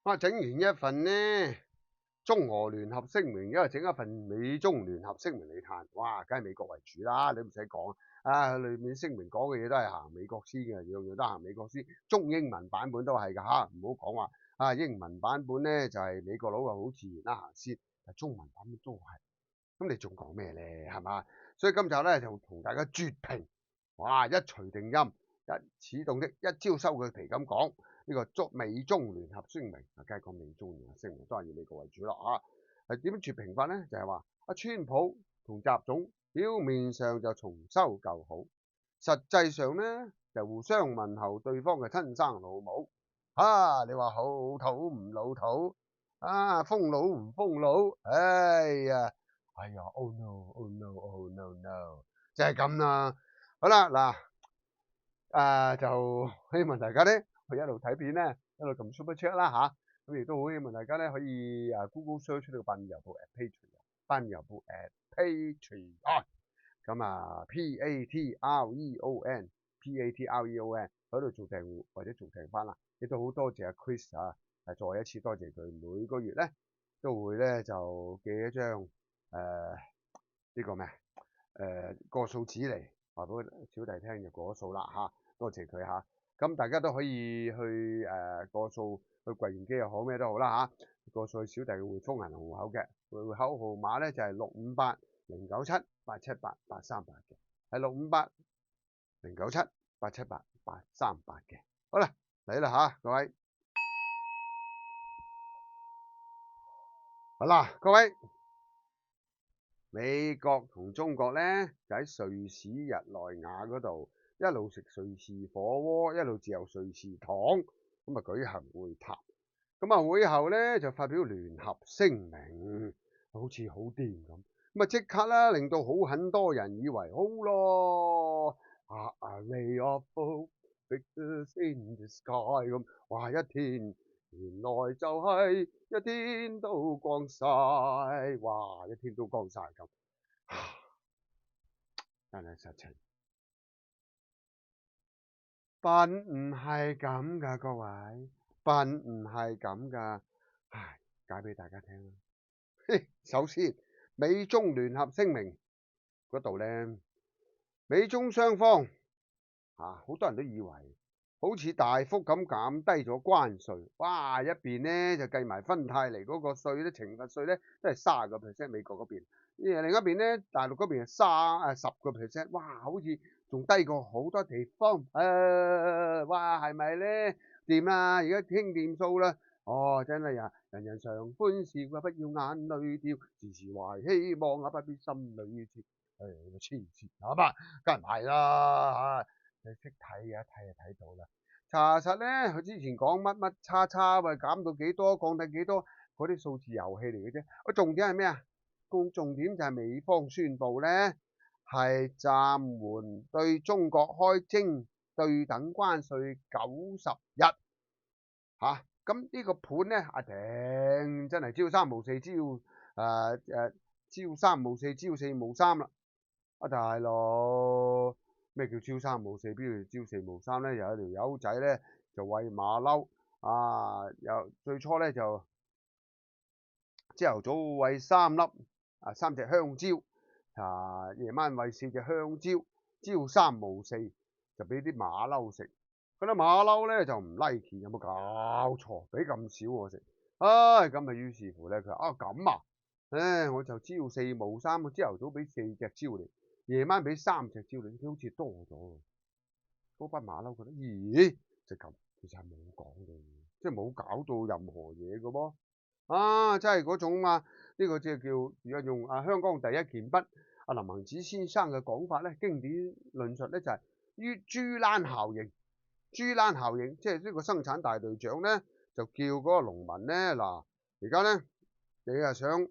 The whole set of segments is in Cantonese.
我整完一份呢中俄聯合聲明，因為整一份美中聯合聲明你睇，哇，梗係美國為主啦，你唔使講啊，裏面聲明講嘅嘢都係行美國先嘅，樣樣都行美國先，中英文版本都係㗎嚇，唔好講話啊英文版本咧就係美國佬啊好自然啦行先，但中文版本都係，咁你仲講咩咧？係嘛？所以今集咧就同大家絕評，哇，一錘定音，一始動的一朝收佢皮咁講。呢個美中聯合聲明，梗係講美中聯合聲明，都係以美國為主啦嚇。係點樣絕評法咧？就係話阿川普同習總表面上就重修舊好，實際上咧就互相問候對方嘅親生老母。啊，你話好土唔老土啊？封佬唔封佬？哎呀，oh no，oh no，oh no no，就係咁啦。好啦，嗱，就希望大家咧。佢一路睇片咧，一路撳 Super Chat 啦嚇，咁亦都好希望大家咧可以Google search 呢個百面郵報 at Patreon，百面郵報 at Patreon，咁Patreon 喺度做訂戶或者做訂翻啦，亦都好多謝阿 Chris 啊，再一次多謝佢每個月咧都會咧就寄一張呢個咩個數紙嚟話俾小弟聽就過咗數啦嚇，多謝佢嚇。咁大家都可以去過數去櫃員機又好咩都好啦嚇，過數去小弟嘅匯豐銀行戶口嘅戶口號碼咧就係658-097-878-838嘅，係658-097-878-838嘅。好啦，嚟啦嚇，各位，好啦，各位，美國同中國咧就喺瑞士日內瓦嗰度。一路食瑞士火鍋，一路自由瑞士糖，咁啊舉行會談，咁啊會後咧就發表聯合聲明，好似好癲咁，咁啊即刻啦令到好很多人以為好咯，A ray of hope fixes in the sky 咁，哇一天原來就係一天都光晒，哇一天都光晒咁，真係實情。笨唔係咁噶，各位，笨唔係咁噶，唉，解俾大家聽啦。首先，美中聯合聲明嗰度咧，美中雙方好多人都以為好似大幅咁減低咗關稅，哇！一邊咧就計埋芬太尼嗰個稅咧，懲罰稅咧都係30%，美國嗰邊，另一邊咧大陸嗰邊係10%，哇！好似仲低過好多地方，哇！係咪咧？掂啦，而家傾掂數啦，哦，真係啊，人人常歡笑啊，不要眼淚掉，時時懷希望啊，不必心裏切，黐線係嘛？梗係唔係啦嚇。你識睇嘅，一睇就睇到啦。查實咧，佢之前講乜乜叉叉，喂減到幾多，降低幾多，嗰啲數字遊戲嚟嘅啫。個重點係咩啊？重點就係美方宣布咧，係暫緩對中國開徵對等關稅90日。咁呢個盤咧，頂真係朝三暮四，朝三暮四，朝四暮三啦。大佬。咩叫朝三暮四？邊度朝四暮三咧？有一條友仔咧就餵馬騮又最初咧就朝頭早餵3隻香蕉，夜晚餵4隻香蕉，朝三暮四就俾啲馬騮食。嗰啲馬騮咧就唔 like， 有冇搞錯？俾咁少我食，咁啊於是乎咧佢話咁啊，我就朝四暮三，我朝頭早俾4隻蕉你。夜晚俾3隻蕉你，好似多咗。嗰班馬騮覺得，咦，就咁，其實係冇講嘅，即係冇搞到任何嘢嘅噃。真係嗰種呢個即係叫而家用香港第一健筆林行止先生嘅講法咧，經典論述咧就係於豬欄效應。豬欄效應即係呢個生產大隊長咧，就叫嗰個農民咧嗱，而家咧你係想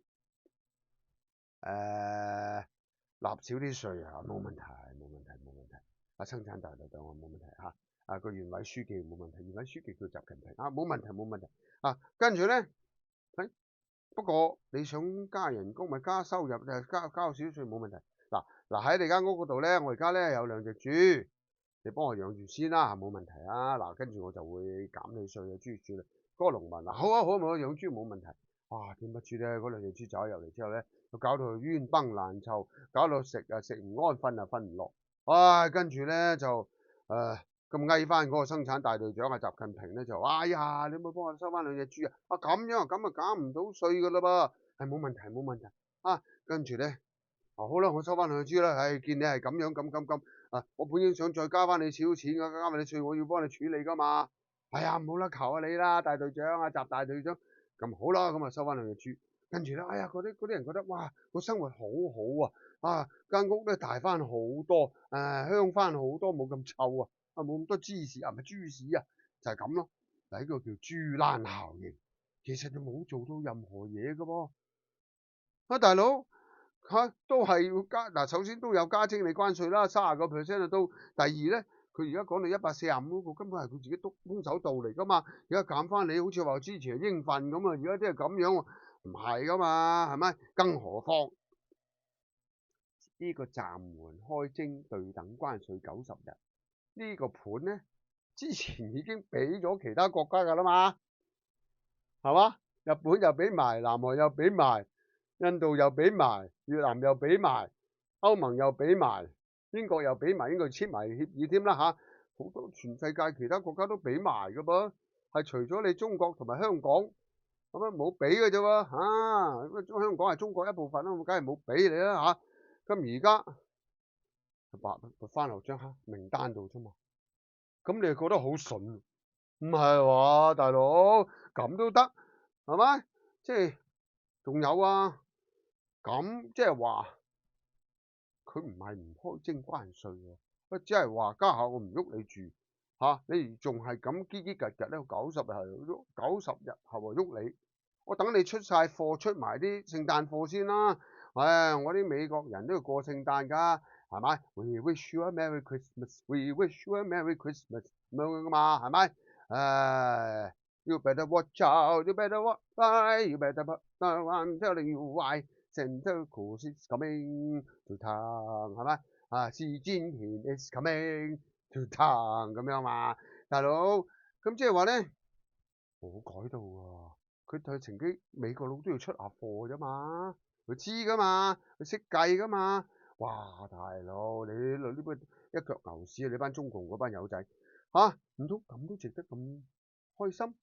納少啲稅冇問題。生產大隊長冇問題個原委書記冇問題，原委書記叫習近平冇問題跟住咧，不過你想加人工咪加收入，交少稅冇問題。嗱喺你間屋嗰度咧，我而家咧有2隻豬，你幫我養住先啦，冇問題嗱，跟住我就會減你稅諸如此類。個農民啊，好啊好啊，冇養豬冇問題。哇，點不知咧，嗰兩隻豬走入嚟之後咧，就搞到佢冤崩爛臭，搞到食啊食唔安，瞓啊瞓唔落。唉，跟住咧就咁翳翻嗰個生產大隊長啊，習近平咧就話：哎呀，你可唔可以幫我收翻兩隻豬啊？啊咁樣咁啊減唔到稅噶啦噃，係冇問題冇問題啊。跟住咧，好啦，我收翻兩隻豬啦。唉，見你係咁樣咁啊，我本應想再加翻你少少錢噶，加翻你稅，我要幫你處理噶嘛。哎呀，唔好啦，求下你啦，大隊長啊，習大隊長。咁好啦，咁啊收翻兩隻豬。跟住咧，哎呀，嗰啲人覺得哇，個生活好好啊，間屋咧大翻好多，香翻好多，冇咁臭啊，冇咁多芝士啊，唔係豬屎啊，就係咁咯。嗱，呢個叫豬欄效應，其實就冇做到任何嘢噶噃。啊，大佬都係要加嗱，首先都有加徵你關稅啦，30%啊都。第二咧，佢而家講到145嗰個根本係佢自己空手道嚟噶嘛，而家減翻你，好似話之前係應份咁啊，而家啲係咁樣喎，唔係噶嘛，係咪？更何況呢個暫緩開徵對等關稅90日呢個盤咧，之前已經俾咗其他國家噶啦嘛，係嘛？日本又俾埋，南韓又俾埋，印度又俾埋，越南又俾埋，歐盟又俾埋，英國又俾埋，英國簽埋協議添啦嚇，好多全世界其他國家都俾埋噶噃，係除咗你中國同埋香港咁啊冇俾嘅啫喎嚇，香港係中國一部分啦，我梗係冇俾你啦嚇。咁而家白翻落張黑名單度啫嘛，咁你係覺得好筍？唔係話大佬咁都得係咪？即係仲有啊，咁即係話佢唔係唔開徵關稅喎，只係話家下我唔喐你住嚇，你仲係咁嘰嘰格格咧，90日後喐你，我等你出晒貨，出埋啲聖誕貨先啦。唉，我啲美國人都要過聖誕㗎，係咪 ？We wish you a Merry Christmas, we wish you a Merry Christmas 咁樣噶嘛，係咪？唉，You better watch out, you better watch out, you better watch out, I'm telling you why, Santa Claus is coming to town，係咪？啊，是堅田 is coming to town 咁樣嘛，大佬，咁即係話咧，冇改到喎，佢曾經美國佬都要出下貨啫嘛，佢知噶嘛，佢識計噶嘛，哇，大佬，你呢班一腳牛屎啊！你班中共嗰班友仔嚇，唔通咁都值得咁開心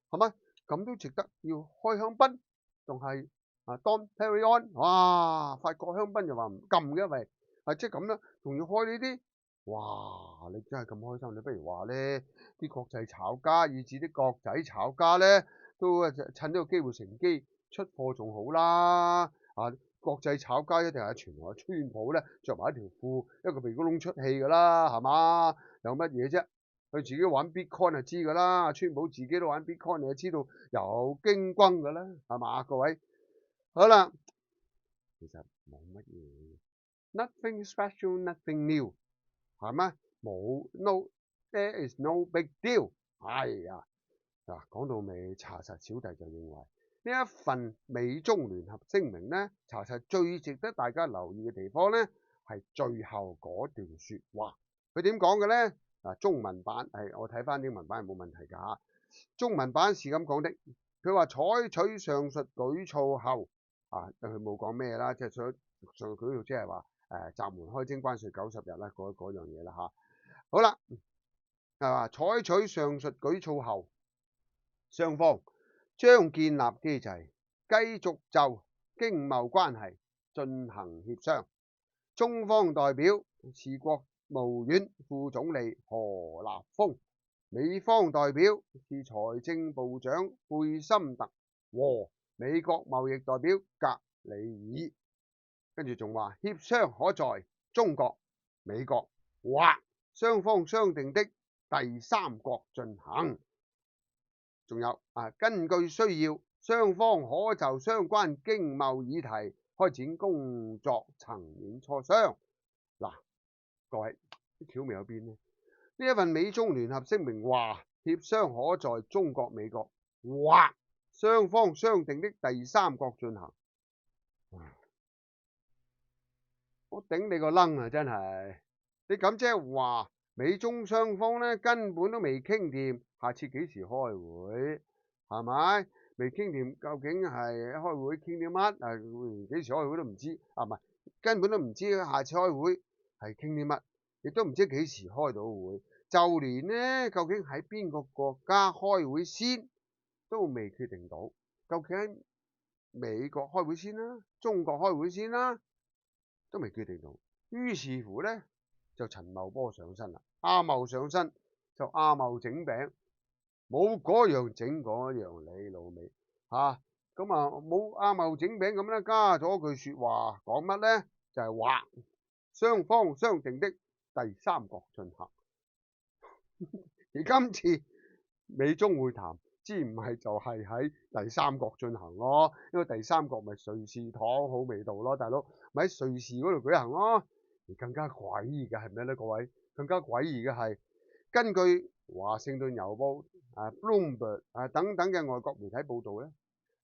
係咪？咁都值得要開香檳，仲係Dom Perignon，哇！法國香檳又話唔禁嘅，喂，即係咁啦，仲要開呢啲，哇！你真係咁開心，你不如話咧，啲國際炒家以至啲國仔炒家咧，都趁呢個機會乘機出貨仲好啦，國際炒家一定係全部川普咧，着埋一條褲，一個鼻哥窿出氣噶啦，係嘛？有乜嘢啫？佢自己玩 Bitcoin 就知噶啦，川普自己都玩 Bitcoin，你就知道有驚轟噶啦，係嘛？各位，好啦，其實冇乜嘢 ，nothing special, nothing new，係咩？冇 there is no big deal。哎呀，嗱，講到尾，查實小弟就認為呢一份美中聯合聲明咧，查實最值得大家留意嘅地方咧，係最後嗰段説話。佢點講嘅咧？中文版係我睇翻英文版係冇問題㗎嚇。中文版是咁講的，佢話採取上述舉措後，佢冇講咩啦，即係上述舉措即係話暫緩開徵關稅90日啦，嗰樣嘢啦嚇。好啦，係嘛？採取上述舉措後，雙方將建立機制，繼續就經貿關係進行協商。中方代表是國務院副總理何立峰，美方代表是財政部長貝森特和美國貿易代表格里爾。跟住仲話協商可在中國、美國或雙方商定的第三國進行。仲有根據需要，雙方可就相關經貿議題開展工作層面磋商。嗱，各位啲橋未有邊呢？呢一份美中聯合聲明話協商可在中國、美國或雙方商定的第三國進行。我頂你個楞啊！真係，你咁即係話美中雙方咧根本都未傾掂，下次幾時開會係咪？未傾掂，究竟係開會傾啲乜？幾時開會都唔知，唔係根本都唔知下次開會係傾啲乜，亦都唔知幾時開到會。就連呢，究竟喺邊個國家開會先都未決定到，究竟喺美國開會先啦，中國開會先啦，都未決定到。於是乎呢，就陳茂波上身啦，阿茂上身就阿茂整餅。冇嗰樣整嗰樣，你老味嚇，咁冇阿茂整餅咁咧，加咗句説話講乜咧？就係話雙方商定的第三國進行。而今次美中會談，之唔係就係喺第三國進行咯，因為第三國咪瑞士糖好味道咯，大佬咪喺瑞士嗰度舉行咯。而更加詭異嘅係咩咧？各位，更加詭異嘅係根據華盛頓郵報、Bloomberg 等等嘅外國媒體報道咧，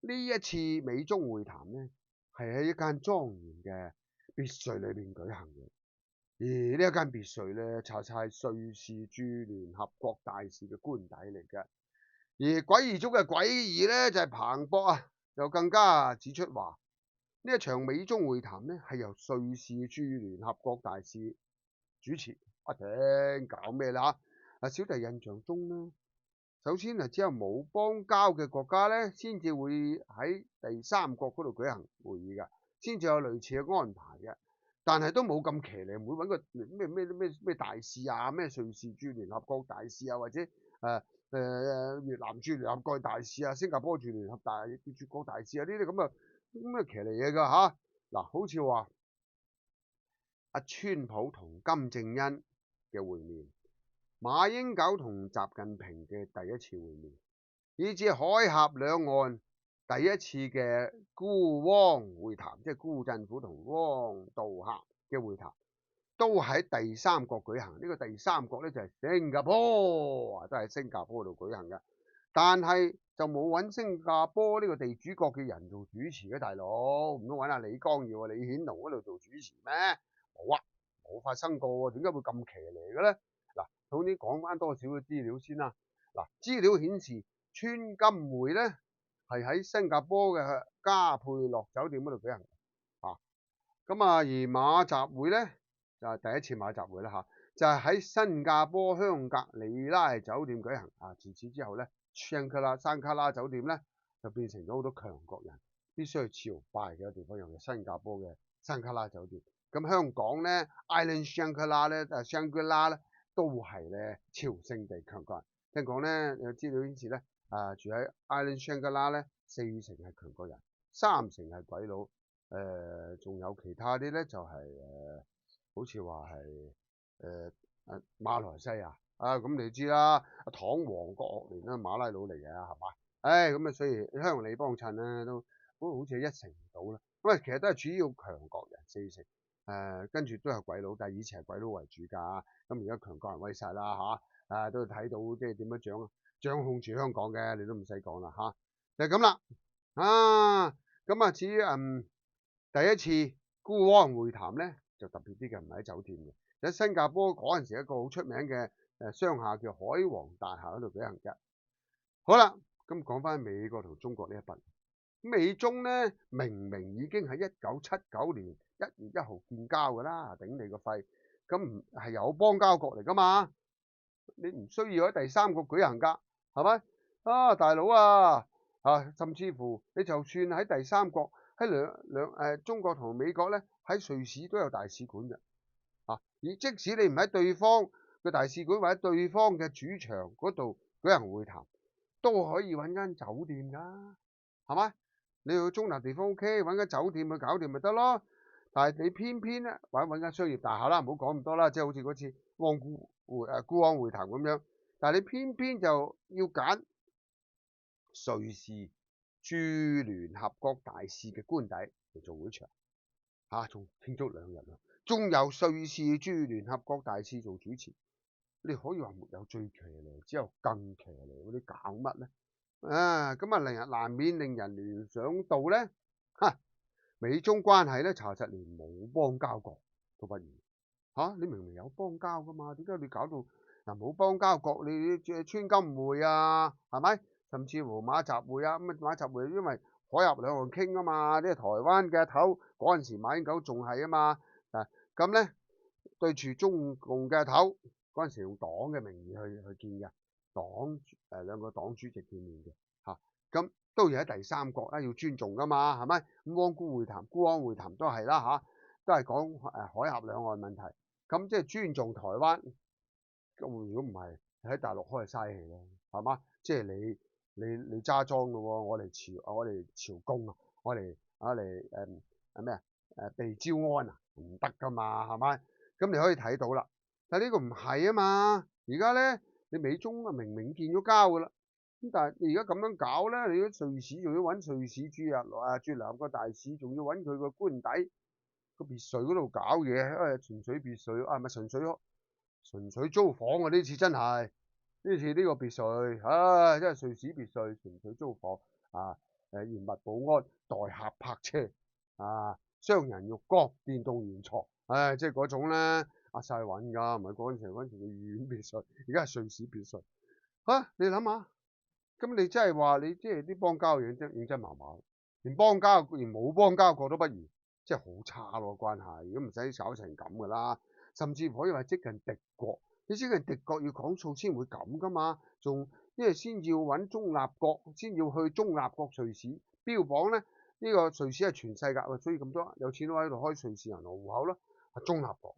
呢一次美中會談咧係喺一間莊嚴嘅別墅裏邊舉行嘅。而呢一間別墅咧，查係瑞士駐聯合國大使嘅官邸嚟嘅。而詭異中嘅詭異咧，就係彭博就更加指出話，呢一場美中會談咧係由瑞士駐聯合國大使主持。我聽搞咩啦？小弟印象中咧，首先只有冇邦交嘅國家咧，先至會喺第三國嗰度舉行會議嘅，先至有類似嘅安排嘅。但係都冇咁騎呢，唔會揾個咩大使啊，咩瑞士駐聯合國大使啊，或者越南駐聯合國大使啊，新加坡駐聯合國大使啊，呢啲咁嘅騎呢嘢㗎嚇。嗱，好似話阿川普同金正恩嘅會面，馬英九同習近平嘅第一次會面，以至海峽兩岸第一次嘅孤汪會談，即係辜振甫同汪道客嘅會談，都喺第三國舉行。呢個第三國咧就係新加坡，都喺新加坡度舉行嘅。但係就冇揾新加坡呢個地主國嘅人做主持嘅，大佬唔通揾阿李光耀、李顯龍嗰度做主持咩？冇啊，冇發生過，點解會咁騎呢嘅咧？嗱，總之講翻多少嘅資料先啦。嗱，資料顯示川金會咧係喺新加坡嘅加佩洛酒店嗰度舉行啊。咁而馬習會咧就係第一次馬習會啦嚇，就係喺新加坡香格里拉酒店舉行啊。自此之後咧，香格拉山卡拉酒店咧就變成咗好多強國人必須去朝拜嘅地方，尤其新加坡嘅山卡拉酒店。咁香港咧 Island Shangri-La 咧，Shangri-La 咧都係咧朝聖地強國人。聽講咧有資料顯示咧，住喺 Island Shangri-La 咧4成係強國人，3成係鬼佬，仲有其他啲咧就係好似話係馬來西亞咁你知啦，唐王郭學蓮馬拉佬嚟嘅係嘛？咁所以香港你幫襯咧都好似1成唔到啦。咁其實都係主要強國人4成。跟住都係鬼佬，但係以前係鬼佬為主㗎。咁而家強國人威晒啦嚇，都睇到即係點樣掌控住香港嘅，你都唔使講啦嚇，就係咁啦。咁至於第一次孤汪會談咧，就特別啲嘅，唔係喺酒店嘅，喺新加坡嗰陣時一個好出名嘅商廈叫海皇大廈嗰度舉行嘅。好啦，咁講翻美國同中國呢一筆。美中咧明明已經喺1979年1月1號建交㗎啦，頂你個肺！咁唔係有邦交國嚟㗎嘛？你唔需要喺第三國舉行㗎，係咪？大佬甚至乎你就算喺第三國，喺中國同美國咧喺瑞士都有大使館嘅，而即使你唔喺對方嘅大使館或者對方嘅主場嗰度舉行會談，都可以揾間酒店㗎，係咪？你去中南地方 OK， 揾間酒店去搞掂咪得咯。但係你偏偏咧，或者揾間商業大廈啦，唔好講咁多啦，即係好似嗰次孤汪會談咁樣。但係你偏偏就要揀瑞士駐聯合國大使嘅官邸嚟做會場，仲慶祝2日啊！仲由瑞士駐聯合國大使做主持，你可以話沒有最騎呢，只有更騎呢。嗰啲搞乜咧？難免令人聯想到咧，美中關係咧查實連冇邦交國都不如。你明明有邦交噶嘛，點解你搞到冇邦交國？你川金會係咪？甚至乎馬習會啊，咁馬習會因為海峽兩岸傾啊嘛，即係台灣嘅頭嗰陣時馬英九仲係啊嘛，咁咧對住中共嘅頭嗰陣時用黨嘅名義去見嘅，黨兩個黨主席見面嘅嚇，咁都要喺第三國啦，要尊重噶嘛，係咪？咁汪辜會談、孤安會談都係啦嚇，都係講海峽兩岸問題，咁即係尊重台灣。咁如果唔係喺大陸開係嘥氣咯，係嘛？即係你揸莊嘅喎，我嚟朝貢啊，我嚟咩被招安啊，唔得噶嘛，係咪？咁你可以睇到啦，但係呢個唔係啊嘛，而家咧你美中啊明明建咗交噶啦，咁但係你而家咁樣搞咧，你啲瑞士仲要揾瑞士駐聯合國大使，仲要揾佢個官邸個別墅嗰度搞嘢，純粹別墅啊，唔係純粹租房啊！呢次真係呢次呢個別墅，唉，真係瑞士別墅，純粹租房啊！嚴密保安，代客泊車啊，雙人浴缸、電動圓床，唉，即係嗰種咧，壓晒穩㗎，唔係嗰陣時嘅御苑別墅，而家係瑞士別墅啊！你諗下，咁你真係話你即係啲邦交認真麻麻，連冇邦交國都不如，即係好差咯關係，如果唔使搞成咁㗎啦。甚至可以話接近敵國，你接近敵國要講數先會咁噶嘛？仲因為先要揾中立國，先要去中立國瑞士標榜咧，呢個瑞士係全世界，所以咁多有錢佬喺度開瑞士銀行戶口咯，係中立國，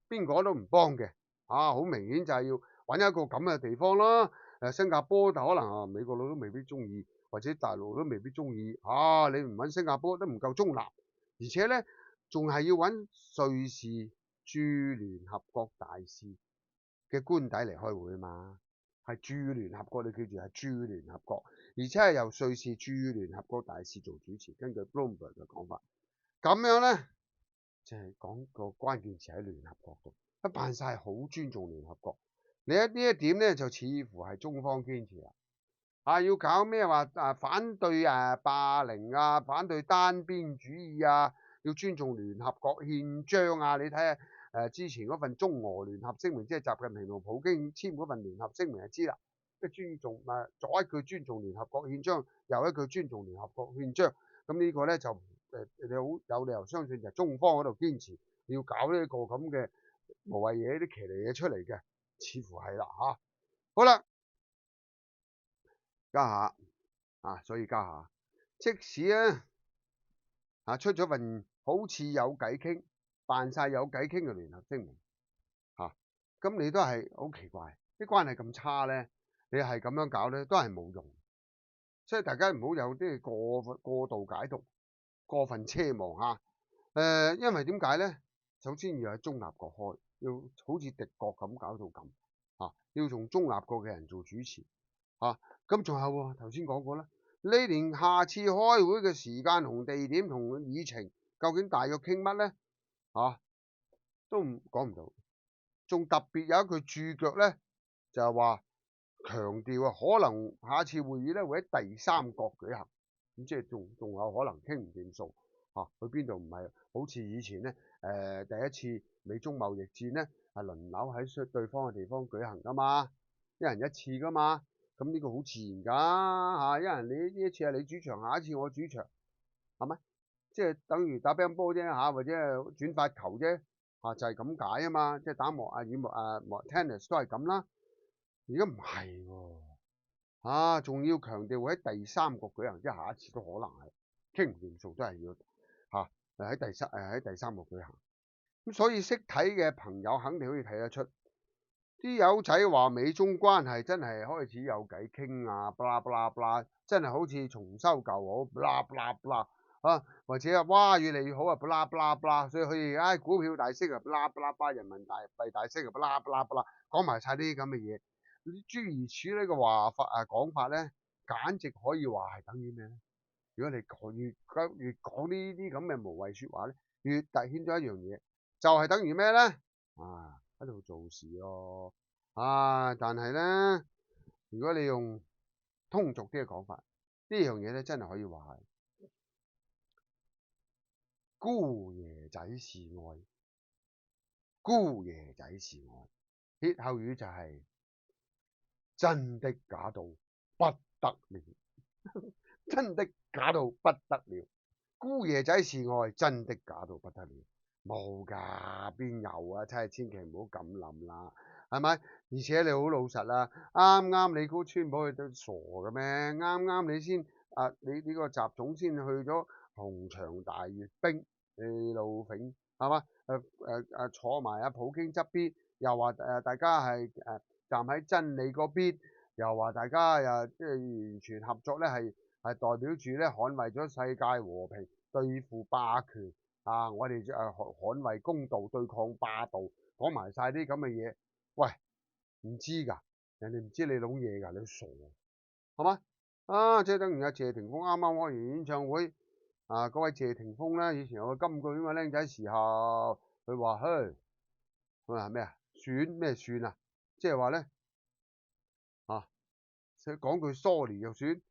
邊個都唔幫嘅，好明顯就係要揾一個咁嘅地方咯。新加坡就可能美國佬都未必中意，或者大陸都未必中意，你唔揾新加坡都唔夠中立，而且咧仲係要揾瑞士駐聯合國大使嘅官邸嚟開會啊嘛，係駐聯合國，你記住係駐聯合國，而且係由瑞士駐聯合國大使做主持。根據 Bloomberg 嘅講法，咁樣咧就係講個關鍵詞喺聯合國度，一辦晒好尊重聯合國。呢一點咧就似乎係中方堅持啦，要搞咩話反對霸凌啊，反對單邊主義啊，要尊重聯合國憲章啊，你睇下。之前嗰份中俄聯合聲明，即係習近平同普京簽嗰份聯合聲明就知啦，即係尊重左一句尊重聯合國憲章，右一句尊重聯合國憲章。咁呢個咧就你好有理由相信就係中方嗰度堅持要搞呢個咁嘅無謂嘢、啲騎呢嘢出嚟嘅，似乎係啦嚇。好啦，家下所以家下，即使咧出咗份好似有偈傾。扮晒有偈傾嘅聯合聲明，咁你都係好奇怪，啲關係咁差咧，你係咁樣搞咧，都係冇用，所以大家唔好有啲過度解讀、過分奢望嚇。因為點解咧？首先要喺中立國開，要好似敵國咁搞到咁要從中立國嘅人做主持咁仲有喎，頭先講過啦，你連下次開會嘅時間同地點同議程，究竟大約傾乜咧？都講唔到，仲特別有一句注腳咧，就係話強調可能下一次會議咧會喺第三國舉行，咁即係仲有可能傾唔掂數去邊度？唔係好似以前咧第一次美中貿易戰咧係輪流喺對方嘅地方舉行噶嘛，一人一次噶嘛，咁呢個好自然噶一人呢一次係你主場，下一次我主場，係咪？即係等於打乒乓波啫或者係轉發球啫。就係咁解啊嘛，即係打羽毛tennis 都係咁啦。而家唔係喎，仲要強調會喺第三國舉行，即係下一次都可能係傾唔掂數，都係要喺第三國舉行。咁所以識睇嘅朋友肯定可以睇得出，啲友仔話美中關係真係開始有偈傾啊，不啦不啦不啦，真係好似重修舊好，不啦不啦不啦。或者哇越嚟越好不啦不啦不啦，所以佢股票大升不啦不啦不啦，人民幣大升不啦不啦不啦，講埋晒啲咁嘅嘢，諸如此類嘅講法咧，簡直可以話係等於咩咧？如果你越講呢啲咁嘅無謂說話咧，越凸顯咗一樣嘢，就係等於咩咧？喺度做事咯，但係咧，如果你用通俗啲嘅講法，呢樣嘢咧真係可以話係。姑爺仔示愛，姑爺仔示愛，歇後語就係真的假到不得了，真的假到不得了。姑爺仔示愛真的假到不得了，冇㗎，邊有啊？真係千祈唔好咁諗啦，係咪？而且你好老實啦，啱啱你估川普去都傻嘅咩？啱啱你先你呢個習總先去咗紅場大閱兵，你老揈係嘛？坐埋阿普京側邊，又話大家係站喺真理嗰邊，又話大家又即係完全合作咧，係代表住咧捍衛咗世界和平，對付霸權啊！我哋捍衛公道，對抗霸道，講埋晒啲咁嘅嘢。喂，唔知㗎，人哋唔知你諗嘢㗎，你傻係嘛？即係等於阿謝霆鋒啱啱開完演唱會，嗰位謝霆鋒咧，以前有個金句嘛，僆仔時候，佢話：嘿，佢話咩啊？選咩算啊？即係話咧講句 sorry 就算，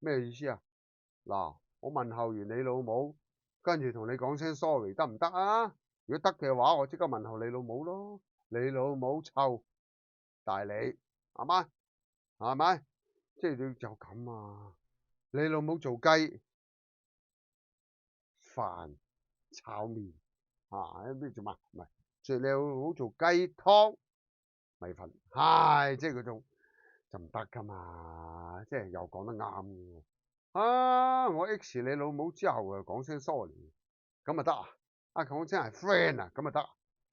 咩意思啊？我問候完你老母，跟住同你講聲 sorry 得唔得啊？如果得嘅話，我即刻問候你老母咯。你老母臭大你，係咪？係咪？即係你就咁啊！你老母做雞飯炒麵咩做乜？唔係，即係你老母做雞湯米粉，係即係嗰種就唔得噶嘛！即係又講得啱嘅。我 X 你老母之後啊，講聲 sorry，咁咪得啊？講聲係 friend 啊，咁咪得？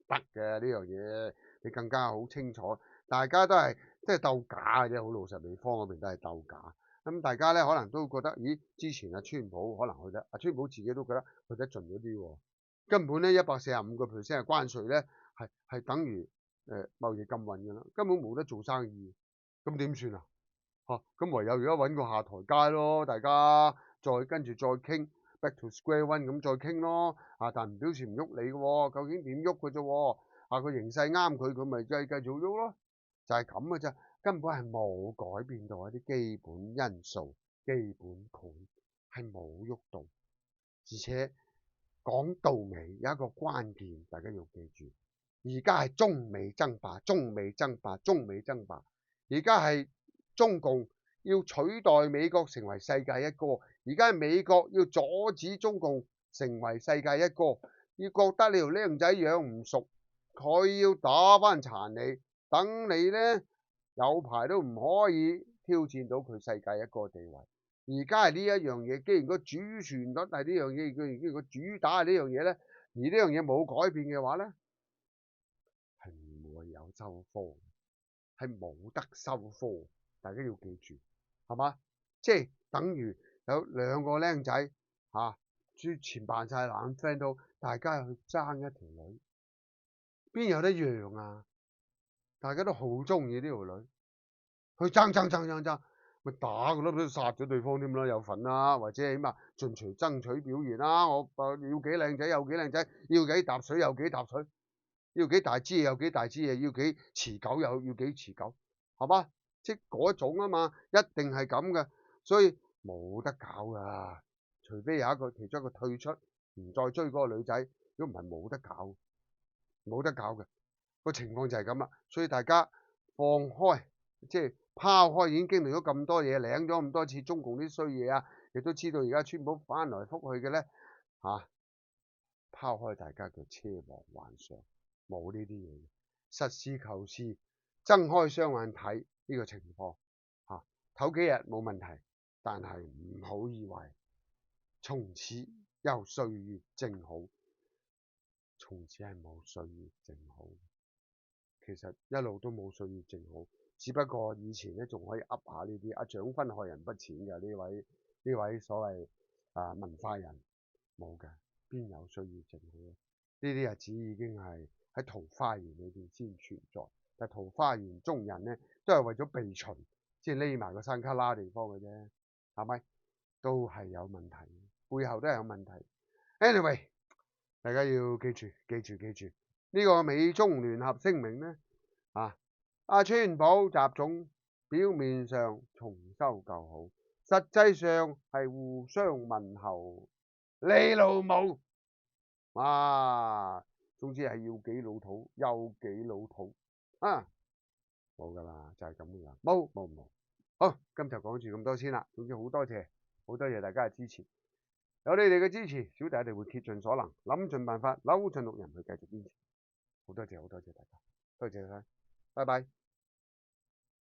得嘅呢樣嘢，你更加好清楚。大家都係即係鬥假嘅啫，好老實，美方嗰邊都係鬥假。咁大家咧可能都覺得，咦？之前川普可能去得，川普自己都覺得去得盡咗啲喎。根本咧145%嘅關稅咧，係等於貿易禁運嘅啦，根本冇得做生意。咁點算啊？咁唯有而家揾個下台階咯，大家再跟住再傾 back to square one 咁再傾咯。但唔表示唔喐你嘅喎，究竟點喐嘅啫？個形勢啱佢，佢咪繼續喐咯，就係咁嘅啫。根本係冇改變到一啲基本因素、基本盤係冇喐到。而且講到尾有一個關鍵，大家要記住，而家係中美爭霸，中美爭霸，中美爭霸。而家係中共要取代美國成為世界一哥，而家係美國要阻止中共成為世界一哥，要覺得你條僆仔養唔熟，佢要打翻殘你，等你咧有排都唔可以挑戰到佢世界一哥地位。而家係呢一樣嘢，既然個主旋律係呢樣嘢，既然個主打係呢樣嘢咧，而呢樣嘢冇改變嘅話咧，係唔會有收科，係冇得收科。大家要記住，係嘛？即係等於有兩個僆仔之前扮晒冷 friend 都，大家去爭一條女，邊有得讓啊？大家都好中意呢條女，去爭，咪打佢咯，都殺咗對方添啦，有份啦，或者起碼盡除爭取表現啦。我要幾靚仔有幾靚仔，要幾搭水有幾搭水，要幾大支嘢有幾大支嘢，要幾持久有要幾持久，係嘛？即係嗰種啊嘛，一定係咁嘅，所以冇得搞噶。除非有其中一個退出，唔再追嗰個女仔，如果唔係冇得搞，冇得搞嘅。個情況就係咁啦。所以大家放開，即係拋開已經經歷咗咁多嘢，領咗咁多次中共啲衰嘢啊，亦都知道而家川普翻來覆去嘅咧拋開大家嘅奢望幻想，冇呢啲嘢，實事求是，睜開雙眼睇。呢個情況唞幾日冇問題，但係唔好以為從此有歲月靜好，從此係冇歲月靜好。其實一路都冇歲月靜好，只不過以前咧仲可以噏下呢啲獎分害人不淺嘅呢位所謂文化人，冇嘅，邊有歲月靜好？呢啲日子已經係喺桃花源裏邊先存在，但桃花源中人咧都係為咗避秦，即係匿埋個山卡拉地方嘅啫，係咪？都係有問題，背後都係有問題。Anyway， 大家要記住呢個美中聯合聲明咧，川普習總表面上重修舊好，實際上係互相問候，你老母總之係要幾老土有幾老土冇噶啦，就係咁噶啦，冇。好，今集講住咁多先啦。總之好多謝大家嘅支持，有你哋嘅支持，小弟一定會竭盡所能，諗盡辦法，扭盡六壬去繼續堅持。好多謝大家，多謝晒，拜拜。